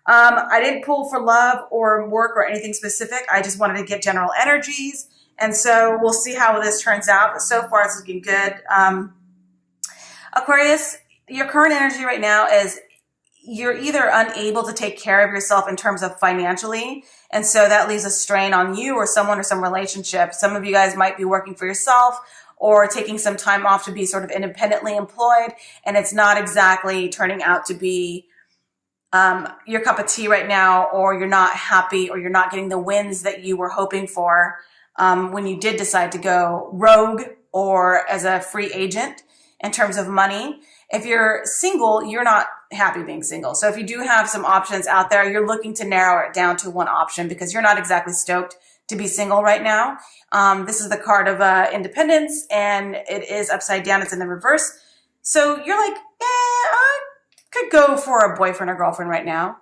I didn't pull for love or work or anything specific. I just wanted to get general energies. And so we'll see how this turns out. But so far, it's looking good. Aquarius, your current energy right now is you're either unable to take care of yourself in terms of financially. And so that leaves a strain on you or someone or some relationship. Some of you guys might be working for yourself or taking some time off to be sort of independently employed. And it's not exactly turning out to be your cup of tea right now, or you're not happy, or you're not getting the wins that you were hoping for when you did decide to go rogue or as a free agent in terms of money. If you're single, you're not happy being single. So if you do have some options out there, you're looking to narrow it down to one option because you're not exactly stoked to be single right now. This is the card of independence, and it is upside down. It's in the reverse. So you're like, I could go for a boyfriend or girlfriend right now.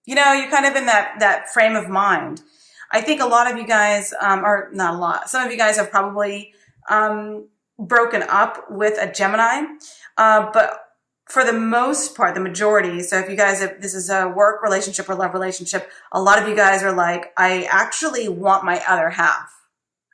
You know, you're kind of in that frame of mind. I think a lot of you guys, or not a lot, some of you guys have probably broken up with a Gemini. But for the most part, the majority, so if you guys, if this is a work relationship or love relationship, a lot of you guys are like, I actually want my other half,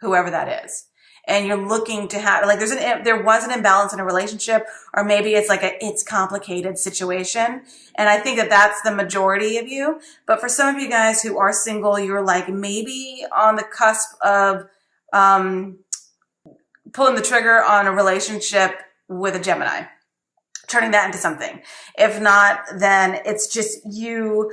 whoever that is. And you're looking to have, like, there was an imbalance in a relationship, or maybe it's like it's complicated situation. And I think that that's the majority of you. But for some of you guys who are single, you're like maybe on the cusp of pulling the trigger on a relationship with a Gemini, turning that into something. If not, then it's just you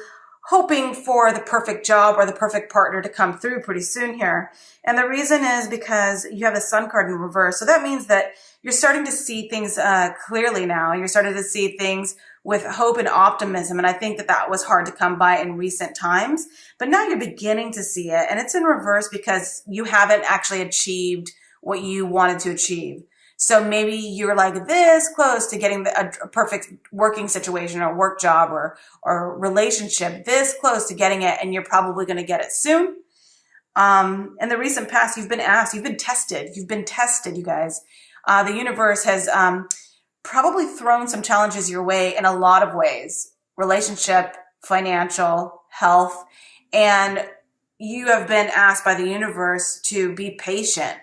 hoping for the perfect job or the perfect partner to come through pretty soon here. And the reason is because you have the Sun card in reverse. So that means that you're starting to see things clearly now. You're starting to see things with hope and optimism. And I think that that was hard to come by in recent times. But now you're beginning to see it. And it's in reverse because you haven't actually achieved what you wanted to achieve. So maybe you're like this close to getting a perfect working situation or work job or relationship, this close to getting it, and you're probably going to get it soon. In the recent past, you've been asked, you've been tested, you guys. The universe has probably thrown some challenges your way in a lot of ways: relationship, financial, health, and you have been asked by the universe to be patient,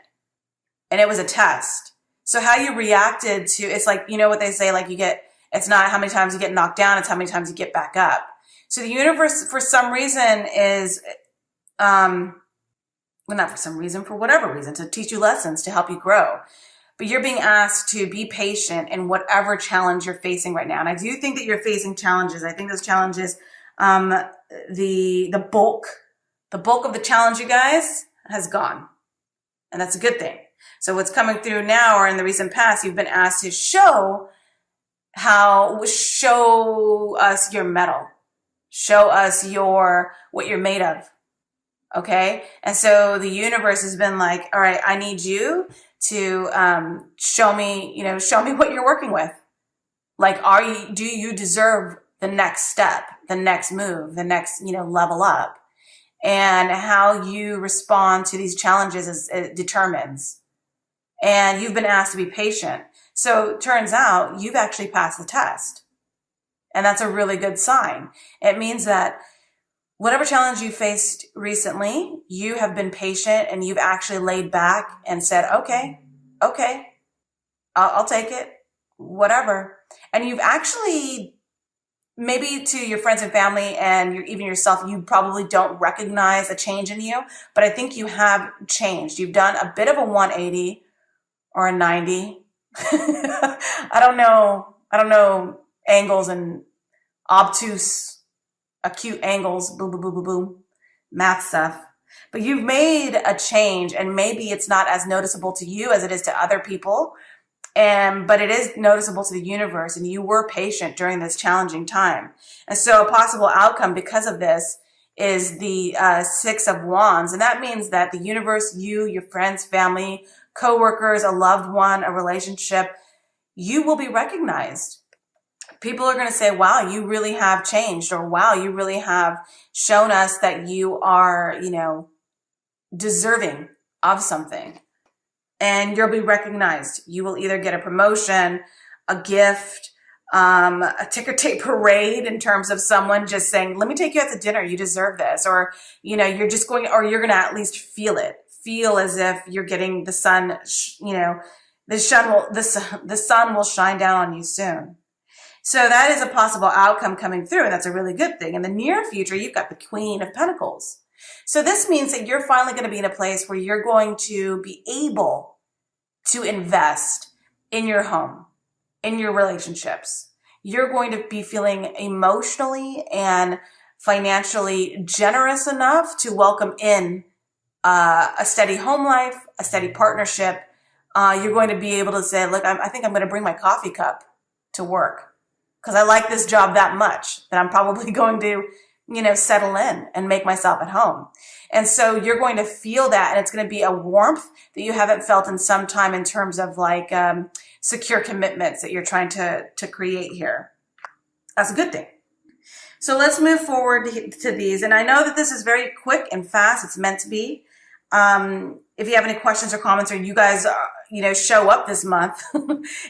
and it was a test. So how you reacted to, it's like, you know what they say, like it's not how many times you get knocked down, it's how many times you get back up. So the universe, for some reason, is, well, not for some reason, for whatever reason, to teach you lessons, to help you grow. But you're being asked to be patient in whatever challenge you're facing right now. And I do think that you're facing challenges. I think those challenges, the bulk of the challenge, you guys, has gone. And that's a good thing. So what's coming through now, or in the recent past, you've been asked to show us your mettle, show us what you're made of. Okay. And so the universe has been like, all right, I need you to, show me what you're working with. Like, do you deserve the next step, the next move, the next, level up? And how you respond to these challenges it determines. And you've been asked to be patient. So it turns out you've actually passed the test. And that's a really good sign. It means that whatever challenge you faced recently, you have been patient and you've actually laid back and said, okay, I'll take it, whatever. And you've actually, maybe to your friends and family and even yourself, you probably don't recognize a change in you, but I think you have changed. You've done a bit of a 180 or a 90. I don't know angles and obtuse, acute angles, boom, boom, boom, boom, boom, math stuff. But you've made a change, and maybe it's not as noticeable to you as it is to other people. But it is noticeable to the universe, and you were patient during this challenging time. And so a possible outcome because of this is the Six of Wands. And that means that the universe, you, your friends, family, coworkers, a loved one, a relationship, you will be recognized. People are going to say, wow, you really have changed, or wow, you really have shown us that you are, deserving of something. And you'll be recognized. You will either get a promotion, a gift, a ticker tape parade in terms of someone just saying, let me take you out to dinner. You deserve this. Or, you know, you're just going, or you're going to at least feel it. Feel as if you're getting the sun, you know, the sun will shine down on you soon. So that is a possible outcome coming through, and that's a really good thing. In the near future, you've got the Queen of Pentacles. So this means that you're finally going to be in a place where you're going to be able to invest in your home, in your relationships. You're going to be feeling emotionally and financially generous enough to welcome in a steady home life, a steady partnership. You're going to be able to say, look, I think I'm going to bring my coffee cup to work because I like this job that much that I'm probably going to, you know, settle in and make myself at home. And so you're going to feel that, and it's going to be a warmth that you haven't felt in some time in terms of like secure commitments that you're trying to create here. That's a good thing. So let's move forward to these. And I know that this is very quick and fast. It's meant to be. If you have any questions or comments, or you guys, you know, show up this month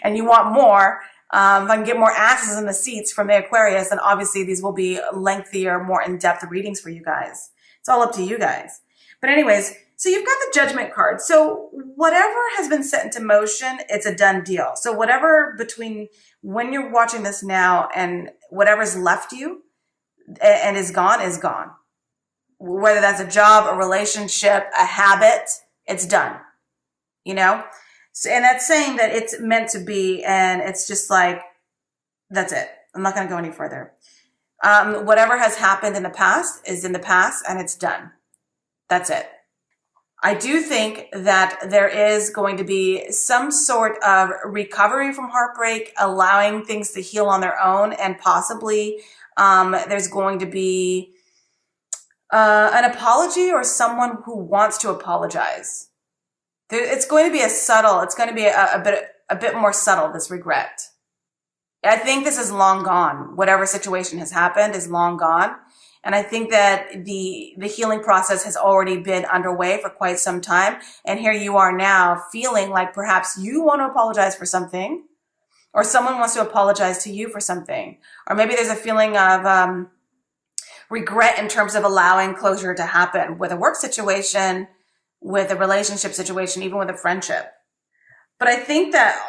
and you want more, if I can get more asses in the seats from the Aquarius, then obviously these will be lengthier, more in-depth readings for you guys. It's all up to you guys. But anyways, so you've got the Judgment card. So whatever has been set into motion, it's a done deal. So whatever between when you're watching this now and whatever's left you and is gone, whether that's a job, a relationship, a habit, it's done, you know? So, and that's saying that it's meant to be, and it's just like, that's it. I'm not going to go any further. Whatever has happened in the past is in the past, and it's done. That's it. I do think that there is going to be some sort of recovery from heartbreak, allowing things to heal on their own, and possibly there's going to be an apology or someone who wants to apologize. It's going to be it's going to be a bit more subtle, this regret. I think this is long gone. Whatever situation has happened is long gone. And I think that the healing process has already been underway for quite some time. And here you are now feeling like perhaps you want to apologize for something, or someone wants to apologize to you for something. Or maybe there's a feeling of regret in terms of allowing closure to happen with a work situation, with a relationship situation, even with a friendship. But I think that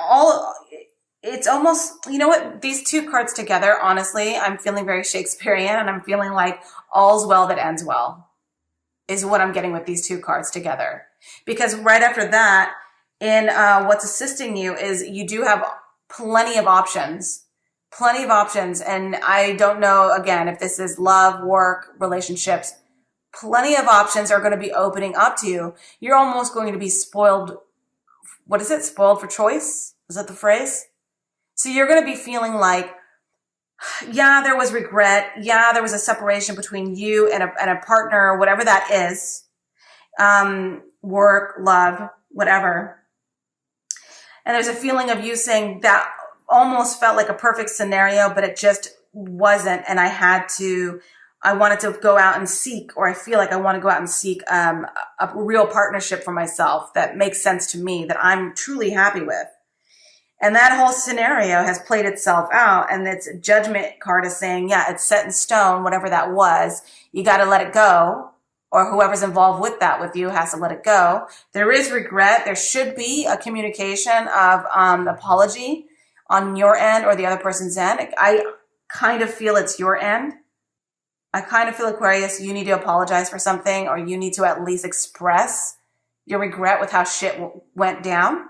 it's almost, you know what, these two cards together, honestly, I'm feeling very Shakespearean, and I'm feeling like all's well that ends well is what I'm getting with these two cards together. Because right after that, in what's assisting you is you do have plenty of options. And I don't know, again, if this is love, work, relationships, plenty of options are going to be opening up to you. You're almost going to be spoiled. What is it? Spoiled for choice? Is that the phrase? So you're going to be feeling like, yeah, there was regret. Yeah, there was a separation between you and a partner, whatever that is. Work, love, whatever. And there's a feeling of you saying that almost felt like a perfect scenario, but it just wasn't. And I wanted to go out and seek, or I feel like I want to go out and seek a real partnership for myself that makes sense to me, that I'm truly happy with. And that whole scenario has played itself out, and its Judgment card is saying, yeah, it's set in stone, whatever that was. You got to let it go, or whoever's involved with that with you has to let it go. There is regret. There should be a communication of apology on your end or the other person's end. I kind of feel it's your end. I kind of feel, Aquarius, you need to apologize for something, or you need to at least express your regret with how shit went down.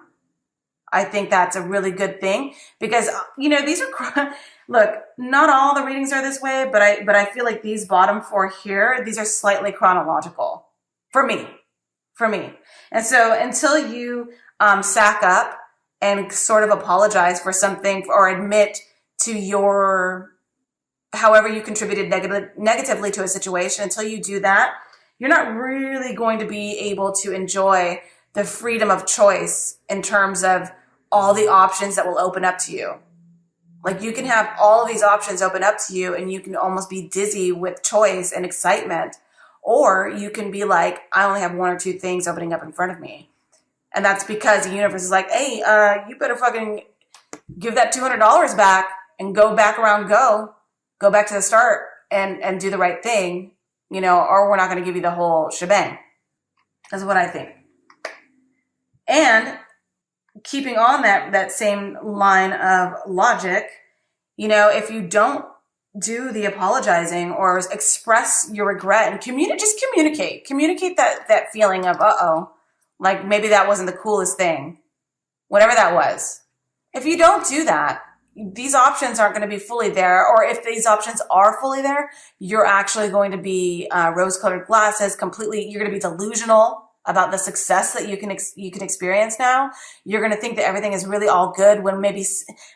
I think that's a really good thing, because, you know, these are, look, not all the readings are this way, but I feel like these bottom four here, these are slightly chronological for me. And so until you sack up and sort of apologize for something, or admit to your, however you contributed negatively to a situation, until you do that, you're not really going to be able to enjoy the freedom of choice in terms of all the options that will open up to you. Like, you can have all of these options open up to you, and you can almost be dizzy with choice and excitement. Or you can be like, I only have one or two things opening up in front of me. And that's because the universe is like, hey, you better fucking give that $200 back and go back around, go back to the start and do the right thing, you know, or we're not going to give you the whole shebang. That's what I think. And keeping on that same line of logic, you know, if you don't do the apologizing or express your regret and just communicate that feeling of, like maybe that wasn't the coolest thing, whatever that was. If you don't do that, these options aren't going to be fully there. Or if these options are fully there, you're actually going to be rose-colored glasses, completely, you're going to be delusional about the success that you can experience now. You're going to think that everything is really all good when maybe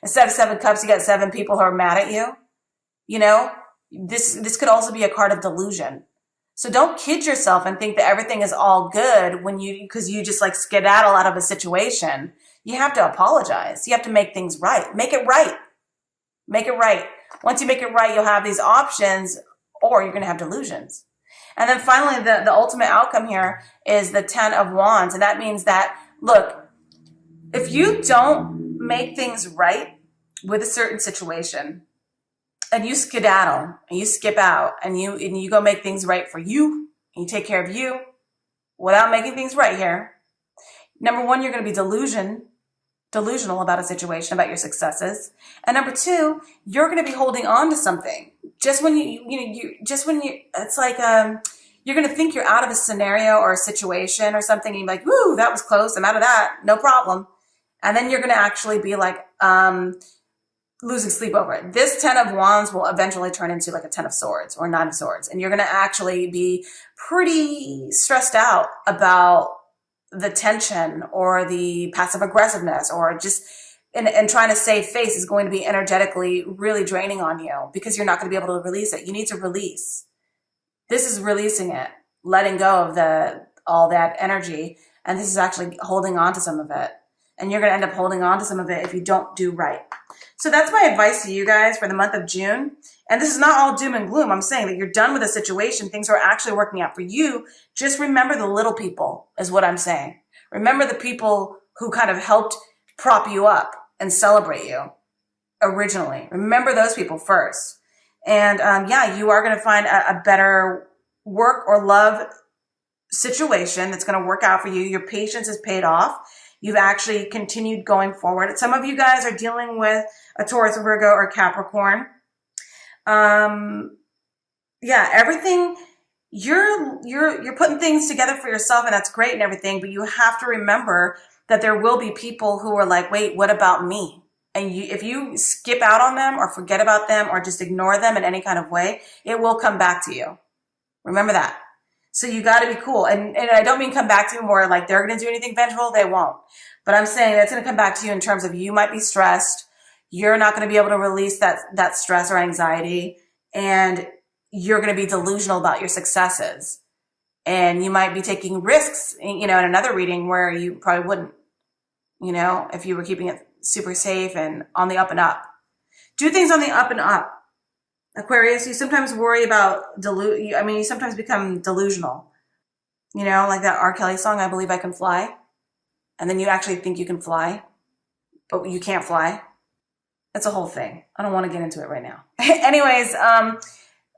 instead of 7 cups, you got 7 people who are mad at you. You know, this could also be a card of delusion. So don't kid yourself and think that everything is all good because you just like skedaddle out of a situation. You have to apologize. You have to make things right. Make it right. Make it right. Once you make it right, you'll have these options, or you're going to have delusions. And then finally, the ultimate outcome here is the 10 of Wands. And that means that, look, if you don't make things right with a certain situation, and you skedaddle and you skip out and you go make things right for you and you take care of you without making things right here. Number one, you're going to be delusional about a situation, about your successes. And number two, you're going to be holding on to something. It's like, you're going to think you're out of a scenario or a situation or something. And you're like, woo, that was close. I'm out of that. No problem. And then you're going to actually be like, losing sleep over it. This 10 of Wands will eventually turn into like a 10 of Swords or 9 of Swords. And you're going to actually be pretty stressed out about the tension or the passive aggressiveness or just, and trying to save face is going to be energetically really draining on you because you're not going to be able to release it. You need to release. This is releasing it, letting go of all that energy. And this is actually holding on to some of it. And you're going to end up holding on to some of it if you don't do right. So that's my advice to you guys for the month of June. And this is not all doom and gloom. I'm saying that you're done with a situation. Things are actually working out for you. Just remember the little people is what I'm saying. Remember the people who kind of helped prop you up and celebrate you originally. Remember those people first. And you are going to find a better work or love situation that's going to work out for you. Your patience is paid off. You've actually continued going forward. Some of you guys are dealing with a Taurus, Virgo, or Capricorn. Everything, you're putting things together for yourself, and that's great and everything, but you have to remember that there will be people who are like, wait, what about me? And if you skip out on them or forget about them or just ignore them in any kind of way, it will come back to you. Remember that. So you got to be cool. And I don't mean come back to you more like they're going to do anything vengeful. They won't. But I'm saying that's going to come back to you in terms of you might be stressed. You're not going to be able to release that stress or anxiety. And you're going to be delusional about your successes. And you might be taking risks, in another reading where you probably wouldn't, if you were keeping it super safe and on the up and up. Do things on the up and up. Aquarius, you sometimes worry about you sometimes become delusional. Like that R. Kelly song, I Believe I Can Fly. And then you actually think you can fly, but you can't fly. It's a whole thing. I don't want to get into it right now. Anyways,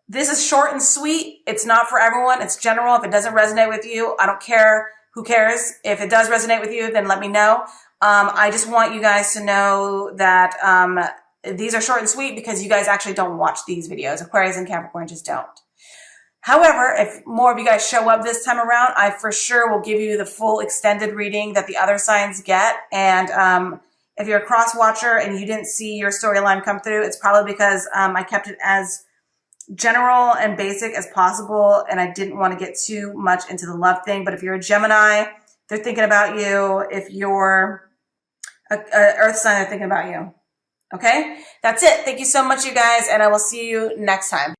this is short and sweet. It's not for everyone. It's general. If it doesn't resonate with you, I don't care. Who cares? If it does resonate with you, then let me know. I just want you guys to know that these are short and sweet because you guys actually don't watch these videos. Aquarius and Capricorn just don't. However, if more of you guys show up this time around, I for sure will give you the full extended reading that the other signs get. And if you're a cross watcher and you didn't see your storyline come through, it's probably because I kept it as general and basic as possible. And I didn't want to get too much into the love thing. But if you're a Gemini, they're thinking about you. If you're a Earth sign, they're thinking about you. Okay, that's it. Thank you so much, you guys, and I will see you next time.